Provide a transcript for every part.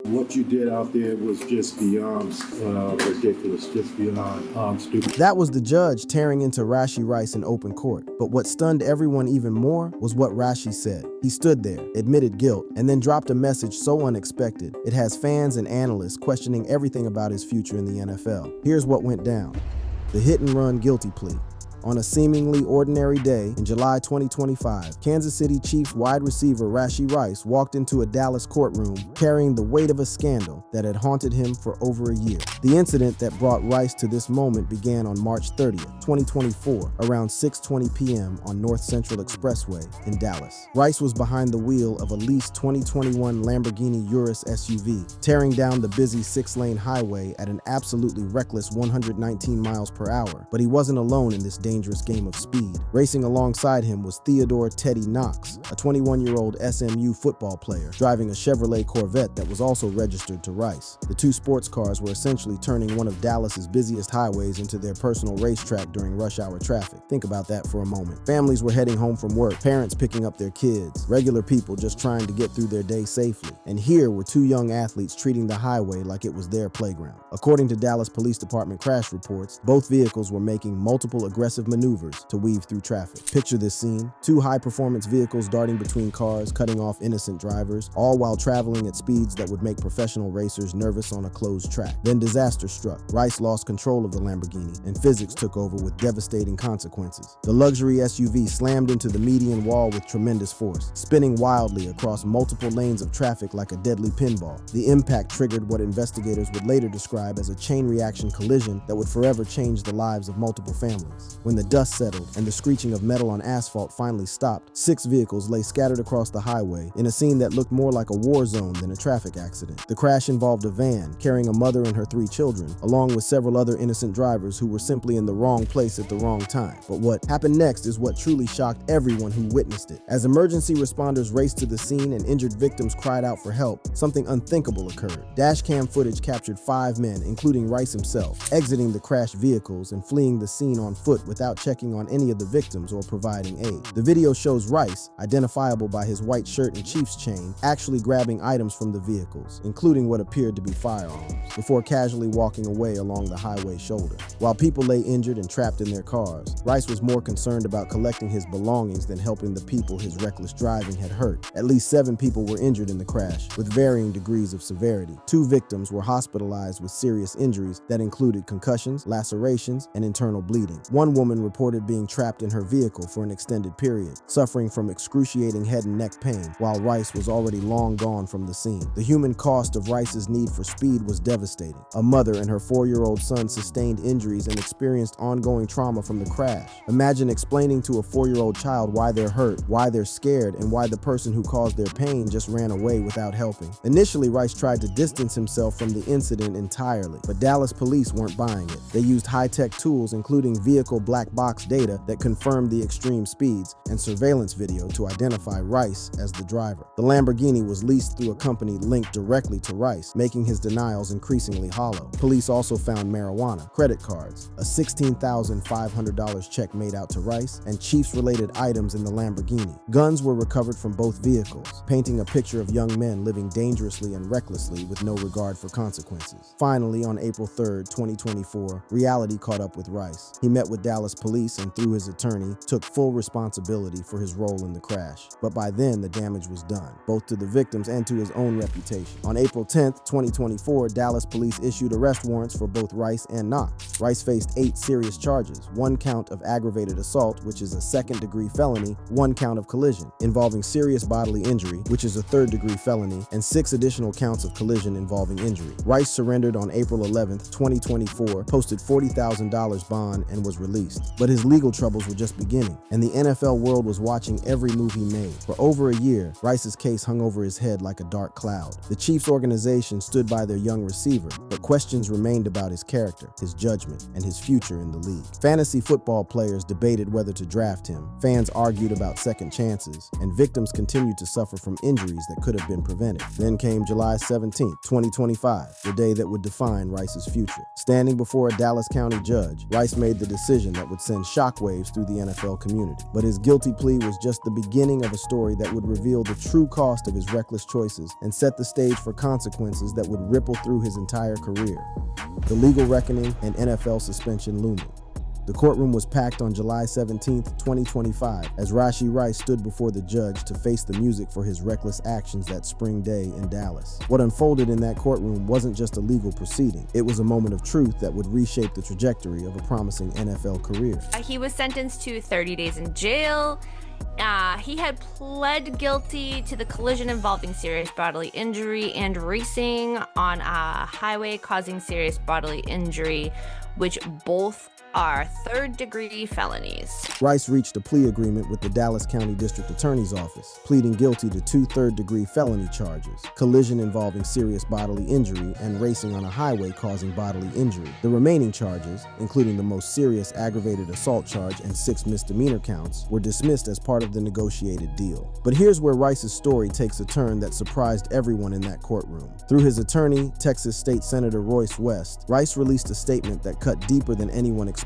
What you did out there was just beyond ridiculous, just beyond stupid. That was the judge tearing into Rashee Rice in open court. But what stunned everyone even more was what Rashee said. He stood there, admitted guilt, and then dropped a message so unexpected, it has fans and analysts questioning everything about his future in the NFL. Here's what went down. The hit-and-run guilty plea. On a seemingly ordinary day in July 2025, Kansas City Chiefs wide receiver Rashee Rice walked into a Dallas courtroom carrying the weight of a scandal that had haunted him for over a year. The incident that brought Rice to this moment began on March 30th, 2024, around 6:20 p.m. on North Central Expressway in Dallas. Rice was behind the wheel of a leased 2021 Lamborghini Urus SUV, tearing down the busy 6-lane highway at an absolutely reckless 119 miles per hour. But he wasn't alone in this dangerous game of speed. Racing alongside him was Theodore Teddy Knox, a 21-year-old SMU football player, driving a Chevrolet Corvette that was also registered to Rice. The two sports cars were essentially turning one of Dallas's busiest highways into their personal racetrack during rush hour traffic. Think about that for a moment. Families were heading home from work, parents picking up their kids, regular people just trying to get through their day safely. And here were two young athletes treating the highway like it was their playground. According to Dallas Police Department crash reports, both vehicles were making multiple aggressive maneuvers to weave through traffic. Picture this scene: two high-performance vehicles darting between cars, cutting off innocent drivers, all while traveling at speeds that would make professional racers nervous on a closed track. Then disaster struck. Rice lost control of the Lamborghini, and physics took over with devastating consequences. The luxury SUV slammed into the median wall with tremendous force, spinning wildly across multiple lanes of traffic like a deadly pinball. The impact triggered what investigators would later describe as a chain reaction collision that would forever change the lives of multiple families. When the dust settled and the screeching of metal on asphalt finally stopped, 6 vehicles lay scattered across the highway in a scene that looked more like a war zone than a traffic accident. The crash involved a van carrying a mother and her 3 children, along with several other innocent drivers who were simply in the wrong place at the wrong time. But what happened next is what truly shocked everyone who witnessed it. As emergency responders raced to the scene and injured victims cried out for help, something unthinkable occurred. Dashcam footage captured 5 men, including Rice himself, exiting the crashed vehicles and fleeing the scene on foot without checking on any of the victims or providing aid. The video shows Rice, identifiable by his white shirt and Chiefs chain, actually grabbing items from the vehicles, including what appeared to be firearms, before casually walking away along the highway shoulder. While people lay injured and trapped in their cars, Rice was more concerned about collecting his belongings than helping the people his reckless driving had hurt. At least 7 people were injured in the crash, with varying degrees of severity. 2 victims were hospitalized with serious injuries that included concussions, lacerations, and internal bleeding. One woman reported being trapped in her vehicle for an extended period, suffering from excruciating head and neck pain, while Rice was already long gone from the scene. The human cost of Rice's need for speed was devastating. A mother and her 4-year-old son sustained injuries and experienced ongoing trauma from the crash. Imagine explaining to a 4-year-old child why they're hurt, why they're scared, and why the person who caused their pain just ran away without helping. Initially, Rice tried to distance himself from the incident entirely, but Dallas police weren't buying it. They used high-tech tools, including vehicle black box data that confirmed the extreme speeds, and surveillance video to identify Rice as the driver. The Lamborghini was leased through a company linked directly to Rice, making his denials increasingly hollow. Police also found marijuana, credit cards, a $16,500 check made out to Rice, and Chiefs-related items in the Lamborghini. Guns were recovered from both vehicles, painting a picture of young men living dangerously and recklessly with no regard for consequences. Finally, on April 3rd, 2024, reality caught up with Rice. He met with Dallas police and, through his attorney, took full responsibility for his role in the crash. But by then, the damage was done, both to the victims and to his own reputation. On April 10th, 2024, Dallas police issued arrest warrants for both Rice and Knox. Rice faced 8 serious charges: 1 count of aggravated assault, which is a 2nd-degree felony, 1 count of collision involving serious bodily injury, which is a 3rd-degree felony, and 6 additional counts of collision involving injury. Rice surrendered on April 11th, 2024, posted $40,000 bond, and was released. But his legal troubles were just beginning, and the NFL world was watching every move he made. For over a year, Rice's case hung over his head like a dark cloud. The Chiefs organization stood by their young receiver, but questions remained about his character, his judgment, and his future in the league. Fantasy football players debated whether to draft him, fans argued about second chances, and victims continued to suffer from injuries that could have been prevented. Then came July 17, 2025, the day that would define Rice's future. Standing before a Dallas County judge, Rice made the decision that would send shockwaves through the NFL community. But his guilty plea was just the beginning of a story that would reveal the true cost of his reckless choices and set the stage for consequences that would ripple through his entire career. The legal reckoning and NFL suspension looming. The courtroom was packed on July 17, 2025, as Rashee Rice stood before the judge to face the music for his reckless actions that spring day in Dallas. What unfolded in that courtroom wasn't just a legal proceeding. It was a moment of truth that would reshape the trajectory of a promising NFL career. He was sentenced to 30 days in jail. He had pled guilty to the collision involving serious bodily injury and racing on a highway causing serious bodily injury, which both are third-degree felonies. Rice reached a plea agreement with the Dallas County District Attorney's Office, pleading guilty to 2 third-degree felony charges: collision involving serious bodily injury and racing on a highway causing bodily injury. The remaining charges, including the most serious aggravated assault charge and 6 misdemeanor counts, were dismissed as part of the negotiated deal. But here's where Rice's story takes a turn that surprised everyone in that courtroom. Through his attorney, Texas State Senator Royce West, Rice released a statement that cut deeper than anyone expected.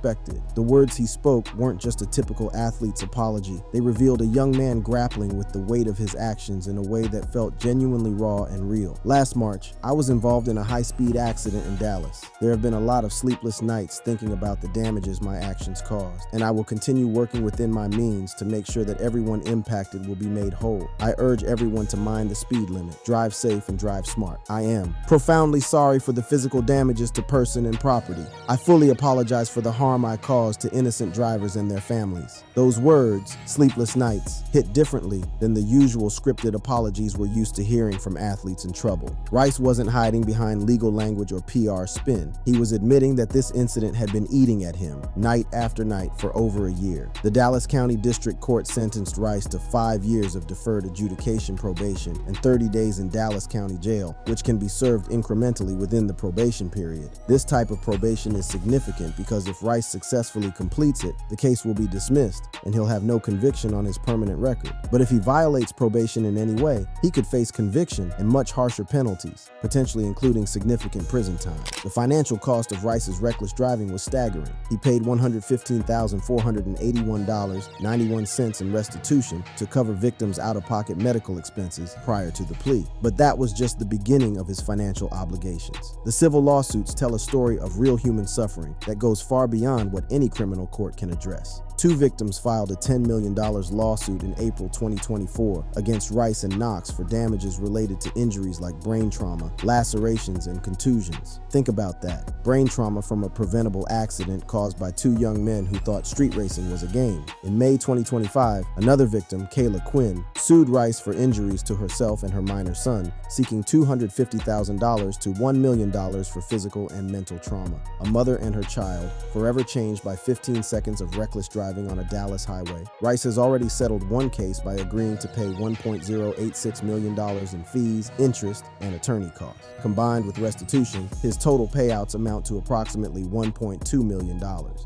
The words he spoke weren't just a typical athlete's apology. They revealed a young man grappling with the weight of his actions in a way that felt genuinely raw and real. Last March, I was involved in a high-speed accident in Dallas. There have been a lot of sleepless nights thinking about the damages my actions caused, and I will continue working within my means to make sure that everyone impacted will be made whole. I urge everyone to mind the speed limit, drive safe, and drive smart. I am profoundly sorry for the physical damages to person and property. I fully apologize for the harm I caused to innocent drivers and their families. Those words, sleepless nights, hit differently than the usual scripted apologies we're used to hearing from athletes in trouble. Rice wasn't hiding behind legal language or PR spin. He was admitting that this incident had been eating at him night after night for over a year. The Dallas County District Court sentenced Rice to 5 years of deferred adjudication probation and 30 days in Dallas County Jail, which can be served incrementally within the probation period. This type of probation is significant because if Rice successfully completes it, the case will be dismissed and he'll have no conviction on his permanent record. But if he violates probation in any way, he could face conviction and much harsher penalties, potentially including significant prison time. The financial cost of Rice's reckless driving was staggering. He paid $115,481.91 in restitution to cover victims' out-of-pocket medical expenses prior to the plea. But that was just the beginning of his financial obligations. The civil lawsuits tell a story of real human suffering that goes far beyond what any criminal court can address. 2 victims filed a $10 million lawsuit in April 2024 against Rice and Knox for damages related to injuries like brain trauma, lacerations, and contusions. Think about that. Brain trauma from a preventable accident caused by 2 young men who thought street racing was a game. In May 2025, another victim, Kayla Quinn, sued Rice for injuries to herself and her minor son, seeking $250,000 to $1 million for physical and mental trauma. A mother and her child, forever changed by 15 seconds of reckless driving on a Dallas highway. Rice has already settled one case by agreeing to pay $1.086 million in fees, interest, and attorney costs. Combined with restitution, his total payouts amount to approximately $1.2 million,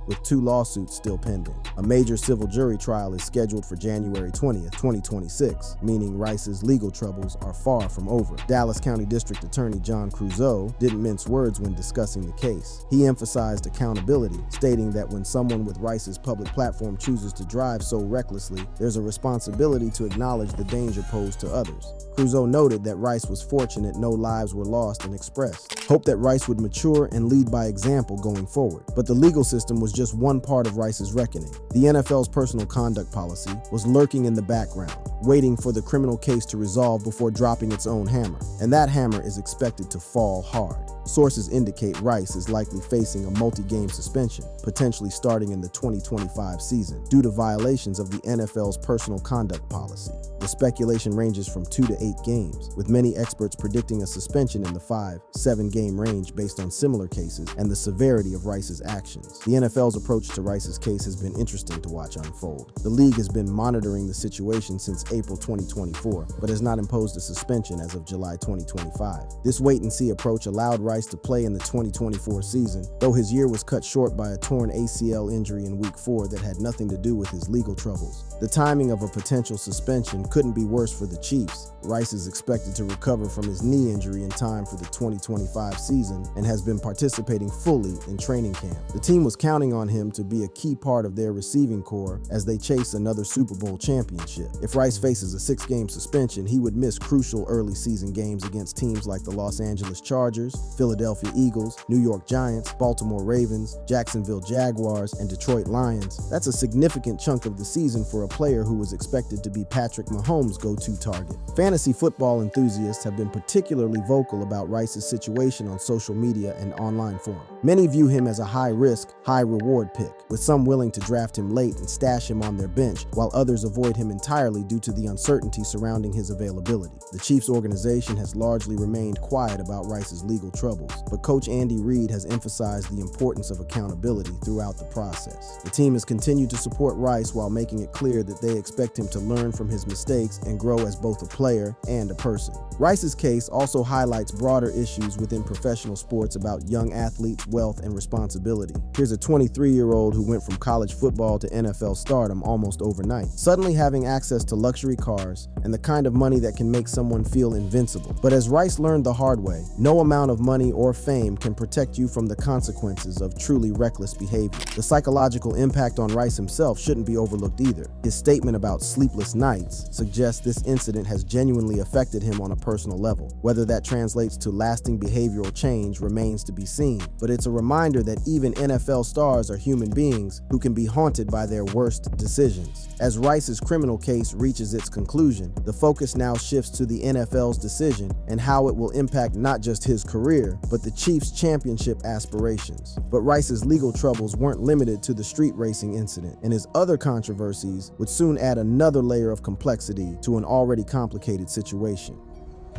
with 2 lawsuits still pending. A major civil jury trial is scheduled for January 20th, 2026, meaning Rice's legal troubles are far from over. Dallas County District Attorney John Creuzot didn't mince words when discussing the case. He emphasized accountability, stating that when someone with Rice's public platform chooses to drive so recklessly, there's a responsibility to acknowledge the danger posed to others. Creuzot noted that Rice was fortunate no lives were lost and expressed hope that Rice would mature and lead by example going forward. But the legal system was just one part of Rice's reckoning. The NFL's personal conduct policy was lurking in the background, waiting for the criminal case to resolve before dropping its own hammer. And that hammer is expected to fall hard. Sources indicate Rice is likely facing a multi-game suspension, potentially starting in the 2025 season, due to violations of the NFL's personal conduct policy. The speculation ranges from 2 to 8 games, with many experts predicting a suspension in the 5-7 game range based on similar cases and the severity of Rice's actions. The NFL's approach to Rice's case has been interesting to watch unfold. The league has been monitoring the situation since April 2024, but has not imposed a suspension as of July 2025. This wait-and-see approach allowed Rice to play in the 2024 season, though his year was cut short by a torn ACL injury in Week 4 that had nothing to do with his legal troubles. The timing of a potential suspension could couldn't be worse for the Chiefs. Rice is expected to recover from his knee injury in time for the 2025 season and has been participating fully in training camp. The team was counting on him to be a key part of their receiving corps as they chase another Super Bowl championship. If Rice faces a 6-game suspension, he would miss crucial early season games against teams like the Los Angeles Chargers, Philadelphia Eagles, New York Giants, Baltimore Ravens, Jacksonville Jaguars, and Detroit Lions. That's a significant chunk of the season for a player who was expected to be Patrick Mahomes' go-to target. Fantasy football enthusiasts have been particularly vocal about Rice's situation on social media and online forums. Many view him as a high-risk, high-reward pick, with some willing to draft him late and stash him on their bench, while others avoid him entirely due to the uncertainty surrounding his availability. The Chiefs organization has largely remained quiet about Rice's legal troubles, but Coach Andy Reid has emphasized the importance of accountability throughout the process. The team has continued to support Rice while making it clear that they expect him to learn from his mistakes and grow as both a player and a person. Rice's case also highlights broader issues within professional sports about young athletes, wealth, and responsibility. Here's a 23-year-old who went from college football to NFL stardom almost overnight, suddenly having access to luxury cars and the kind of money that can make someone feel invincible. But as Rice learned the hard way, no amount of money or fame can protect you from the consequences of truly reckless behavior. The psychological impact on Rice himself shouldn't be overlooked either. His statement about sleepless nights suggests this incident has genuinely affected him on a personal level. Whether that translates to lasting behavioral change remains to be seen, but it's a reminder that even NFL stars are human beings who can be haunted by their worst decisions. As Rice's criminal case reaches its conclusion, the focus now shifts to the NFL's decision and how it will impact not just his career, but the Chiefs' championship aspirations. But Rice's legal troubles weren't limited to the street racing incident, and his other controversies would soon add another layer of complexity to an already complicated situation.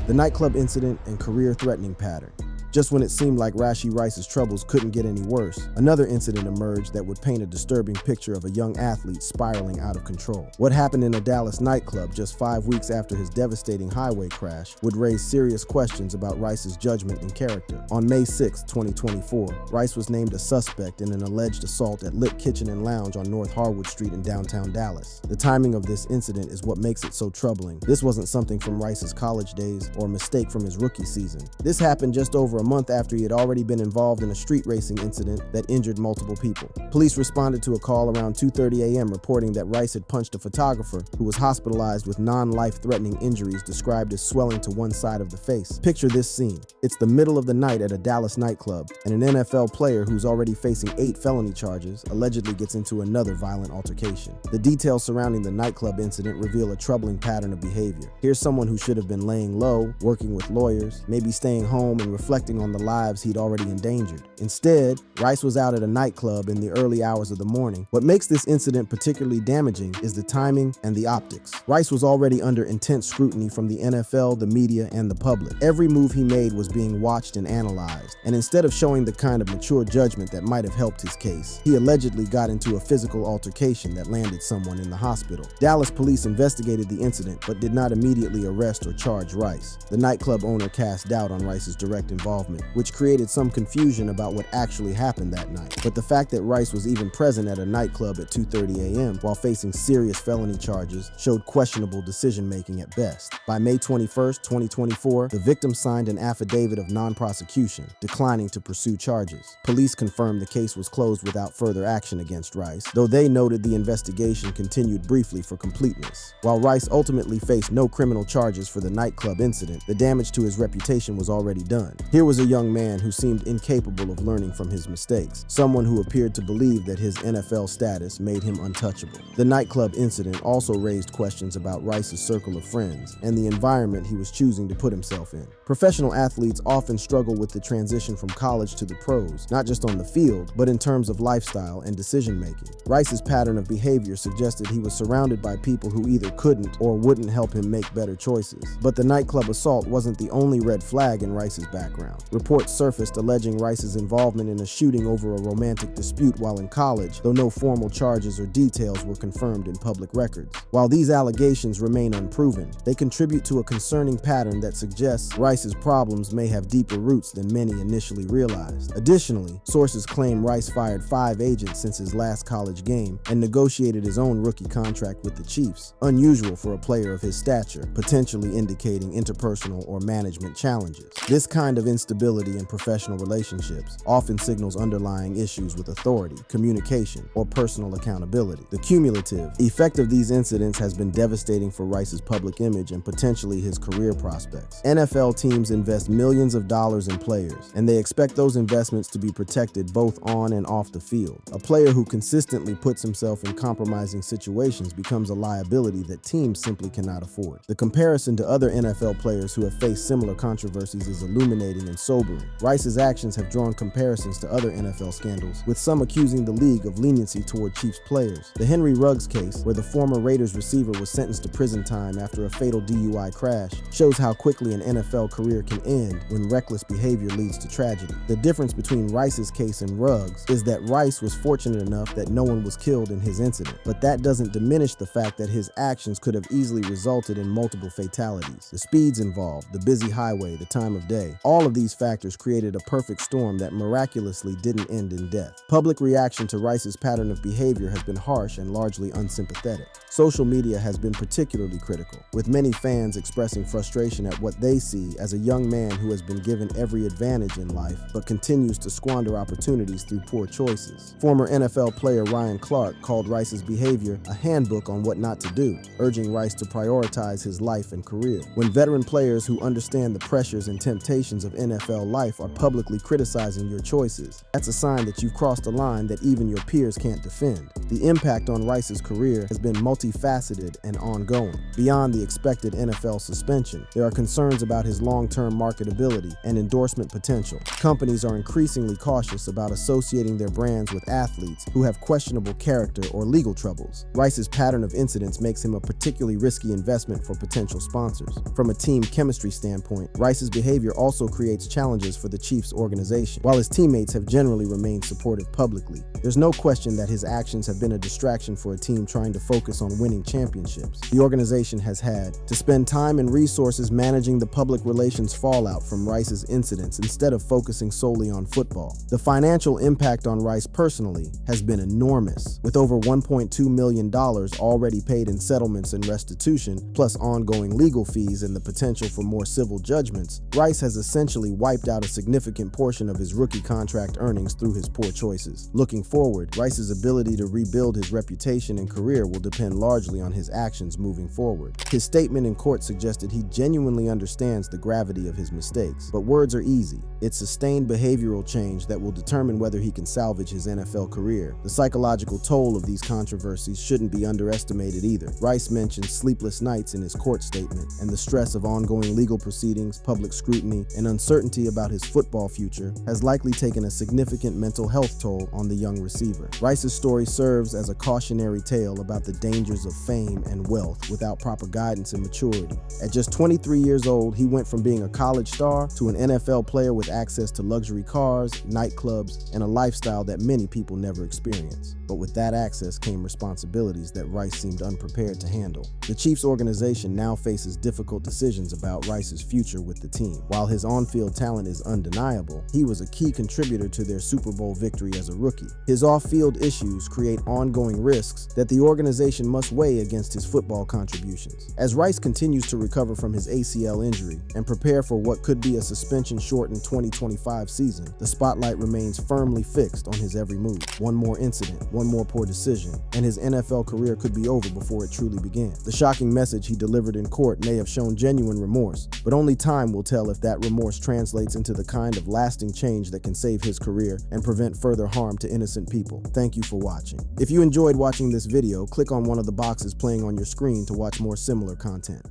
The nightclub incident and career-threatening pattern. Just when it seemed like Rashee Rice's troubles couldn't get any worse, another incident emerged that would paint a disturbing picture of a young athlete spiraling out of control. What happened in a Dallas nightclub just 5 weeks after his devastating highway crash would raise serious questions about Rice's judgment and character. On May 6, 2024, Rice was named a suspect in an alleged assault at Lit Kitchen and Lounge on North Harwood Street in downtown Dallas. The timing of this incident is what makes it so troubling. This wasn't something from Rice's college days or a mistake from his rookie season. This happened just over a month after he had already been involved in a street racing incident that injured multiple people. Police responded to a call around 2:30 a.m. reporting that Rice had punched a photographer who was hospitalized with non-life-threatening injuries described as swelling to one side of the face. Picture this scene. It's the middle of the night at a Dallas nightclub, and an NFL player who's already facing 8 felony charges allegedly gets into another violent altercation. The details surrounding the nightclub incident reveal a troubling pattern of behavior. Here's someone who should have been laying low, working with lawyers, maybe staying home and reflecting on the lives he'd already endangered. Instead, Rice was out at a nightclub in the early hours of the morning. What makes this incident particularly damaging is the timing and the optics. Rice was already under intense scrutiny from the NFL, the media, and the public. Every move he made was being watched and analyzed, and instead of showing the kind of mature judgment that might have helped his case, he allegedly got into a physical altercation that landed someone in the hospital. Dallas police investigated the incident, but did not immediately arrest or charge Rice. The nightclub owner cast doubt on Rice's direct involvement, which created some confusion about what actually happened that night. But the fact that Rice was even present at a nightclub at 2:30 a.m. while facing serious felony charges showed questionable decision-making at best. By May 21, 2024, the victim signed an affidavit of non-prosecution, declining to pursue charges. Police confirmed the case was closed without further action against Rice, though they noted the investigation continued briefly for completeness. While Rice ultimately faced no criminal charges for the nightclub incident, the damage to his reputation was already done. Here was a young man who seemed incapable of learning from his mistakes, someone who appeared to believe that his NFL status made him untouchable. The nightclub incident also raised questions about Rice's circle of friends and the environment he was choosing to put himself in. Professional athletes often struggle with the transition from college to the pros, not just on the field, but in terms of lifestyle and decision-making. Rice's pattern of behavior suggested he was surrounded by people who either couldn't or wouldn't help him make better choices. But the nightclub assault wasn't the only red flag in Rice's background. background. Reports surfaced alleging Rice's involvement in a shooting over a romantic dispute while in college, though no formal charges or details were confirmed in public records. While these allegations remain unproven, they contribute to a concerning pattern that suggests Rice's problems may have deeper roots than many initially realized. Additionally, sources claim Rice fired 5 agents since his last college game and negotiated his own rookie contract with the Chiefs, unusual for a player of his stature, potentially indicating interpersonal or management challenges. This kind of instability in professional relationships often signals underlying issues with authority, communication, or personal accountability. The cumulative effect of these incidents has been devastating for Rice's public image and potentially his career prospects. NFL teams invest millions of dollars in players, and they expect those investments to be protected both on and off the field. A player who consistently puts himself in compromising situations becomes a liability that teams simply cannot afford. The comparison to other NFL players who have faced similar controversies is illuminating and sobering. Rice's actions have drawn comparisons to other NFL scandals, with some accusing the league of leniency toward Chiefs players. The Henry Ruggs case, where the former Raiders receiver was sentenced to prison time after a fatal DUI crash, shows how quickly an NFL career can end when reckless behavior leads to tragedy. The difference between Rice's case and Ruggs is that Rice was fortunate enough that no one was killed in his incident, but that doesn't diminish the fact that his actions could have easily resulted in multiple fatalities. The speeds involved, the busy highway, the time of day, all of these factors created a perfect storm that miraculously didn't end in death. Public reaction to Rice's pattern of behavior has been harsh and largely unsympathetic. Social media has been particularly critical, with many fans expressing frustration at what they see as a young man who has been given every advantage in life but continues to squander opportunities through poor choices. Former NFL player Ryan Clark called Rice's behavior a handbook on what not to do, urging Rice to prioritize his life and career. When veteran players who understand the pressures and temptations of NFL life are publicly criticizing your choices, that's a sign that you've crossed a line that even your peers can't defend. The impact on Rice's career has been multifaceted and ongoing. Beyond the expected NFL suspension, there are concerns about his long-term marketability and endorsement potential. Companies are increasingly cautious about associating their brands with athletes who have questionable character or legal troubles. Rice's pattern of incidents makes him a particularly risky investment for potential sponsors. From a team chemistry standpoint, Rice's behavior also creates challenges for the Chiefs organization. While his teammates have generally remained supportive publicly, there's no question that his actions have been a distraction for a team trying to focus on winning championships. The organization has had to spend time and resources managing the public relations fallout from Rice's incidents instead of focusing solely on football. The financial impact on Rice personally has been enormous, with over $1.2 million already paid in settlements and restitution, plus ongoing legal fees and the potential for more civil judgments. Rice has essentially wiped out a significant portion of his rookie contract earnings through his poor choices. Looking forward, Rice's ability to rebuild his reputation and career will depend largely on his actions moving forward. His statement in court suggested he genuinely understands the gravity of his mistakes, but words are easy. It's sustained behavioral change that will determine whether he can salvage his NFL career. The psychological toll of these controversies shouldn't be underestimated either. Rice mentioned sleepless nights in his court statement, and the stress of ongoing legal proceedings, public scrutiny, and uncertainty about his football future has likely taken a significant mental health toll on the young receiver. Rice's story serves as a cautionary tale about the dangers of fame and wealth without proper guidance and maturity. At just 23 years old, he went from being a college star to an NFL player with access to luxury cars, nightclubs, and a lifestyle that many people never experience. But with that access came responsibilities that Rice seemed unprepared to handle. The Chiefs organization now faces difficult decisions about Rice's future with the team. While his on-field talent is undeniable, he was a key contributor to their Super Bowl victory as a rookie. His off-field issues create ongoing risks that the organization must weigh against his football contributions. As Rice continues to recover from his ACL injury and prepare for what could be a suspension-shortened 2025 season, the spotlight remains firmly fixed on his every move. One more incident, one more poor decision, and his NFL career could be over before it truly began. The shocking message he delivered in court may have shown genuine remorse, but only time will tell if that remorse translates into the kind of lasting change that can save his career and prevent further harm to innocent people. Thank you for watching. If you enjoyed watching this video, click on one of the boxes playing on your screen to watch more similar content.